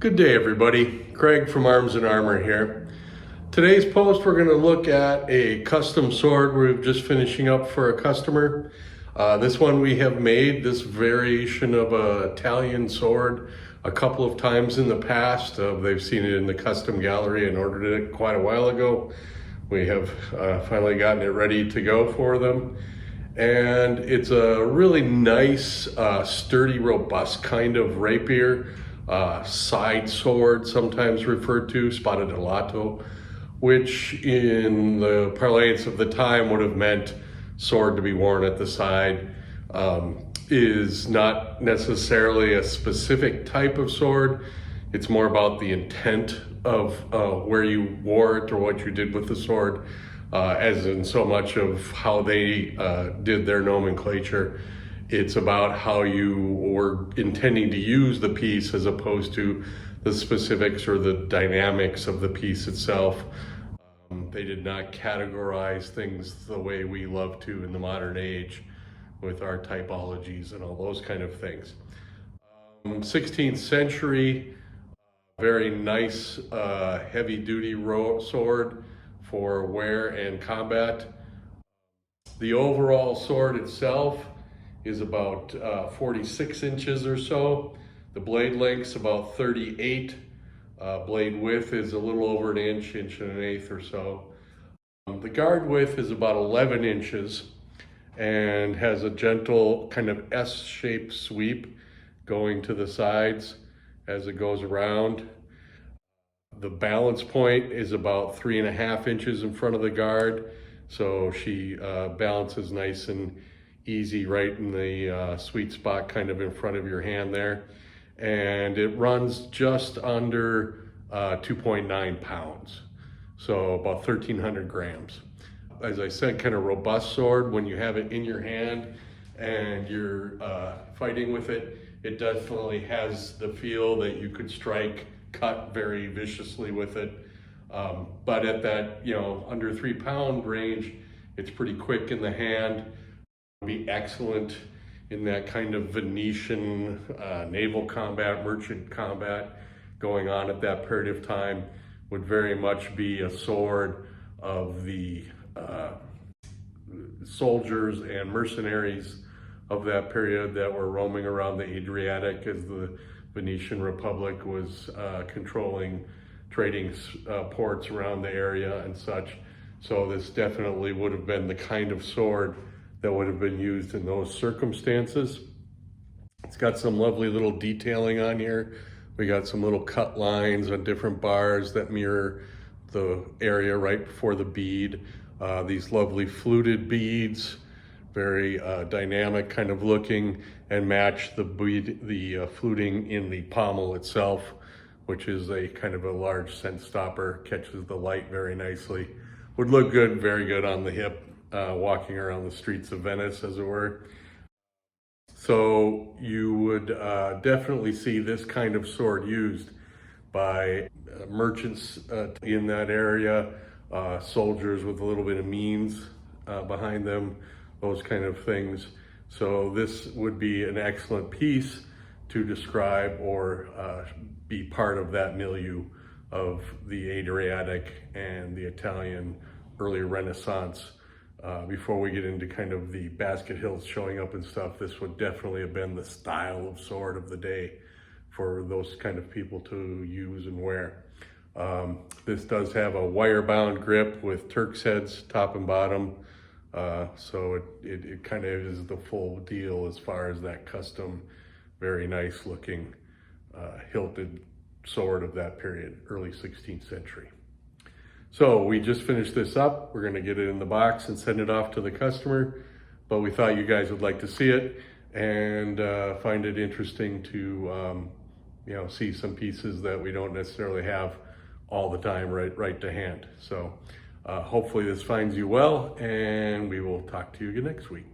Good day, everybody. Craig from Arms and Armor here. Today's post, we're going to look at a custom sword we're just finishing up for a customer. This one we have made this variation of a Italian sword a couple of times in the past. They've seen it in the custom gallery and ordered it quite a while ago. We have finally gotten it ready to go for them. And it's a really nice, sturdy, robust kind of rapier. Side sword, sometimes referred to, spadellotto, which in the parlance of the time would have meant sword to be worn at the side, is not necessarily a specific type of sword. It's more about the intent of where you wore it or what you did with the sword, as in so much of how they did their nomenclature. It's about how you were intending to use the piece as opposed to the specifics or the dynamics of the piece itself. They did not categorize things the way we love to in the modern age with our typologies and all those kind of things. 16th century, very nice heavy duty sword for wear and combat. The overall sword itself is about 46 inches or so. The blade length's about 38. Blade width is a little over an inch, inch and an eighth or so. The guard width is about 11 inches and has a gentle kind of S-shaped sweep going to the sides as it goes around. The balance point is about 3.5 inches in front of the guard, so she balances nice and easy right in the sweet spot kind of in front of your hand there. And it runs just under 2.9 pounds, so about 1,300 grams. As I said, kind of robust sword. When you have it in your hand and you're fighting with it, it definitely has the feel that you could strike, cut very viciously with it. But at that, under 3 pound range, it's pretty quick in the hand. Be excellent in that kind of Venetian naval combat, merchant combat going on at that period of time. Would very much be a sword of the soldiers and mercenaries of that period that were roaming around the Adriatic as the Venetian Republic was controlling trading ports around the area and such. So this definitely would have been the kind of sword that would have been used in those circumstances. It's got some lovely little detailing on here. We got some little cut lines on different bars that mirror the area right before the bead. These lovely fluted beads, very dynamic kind of looking, and match the bead, the fluting in the pommel itself, which is a kind of a large scent stopper, catches the light very nicely. Would look good, very good on the hip. Walking around the streets of Venice, as it were. So you would definitely see this kind of sword used by merchants in that area, soldiers with a little bit of means behind them, those kind of things. So this would be an excellent piece to describe or be part of that milieu of the Adriatic and the Italian early Renaissance. Before we get into kind of the basket hilts showing up and stuff, this would definitely have been the style of sword of the day for those kind of people to use and wear. This does have a wire-bound grip with Turk's heads top and bottom, so it kind of is the full deal as far as that custom, very nice looking hilted sword of that period, early 16th century. So we just finished this up. We're gonna get it in the box and send it off to the customer, but we thought you guys would like to see it and find it interesting to see some pieces that we don't necessarily have all the time right to hand. So hopefully this finds you well, and we will talk to you again next week.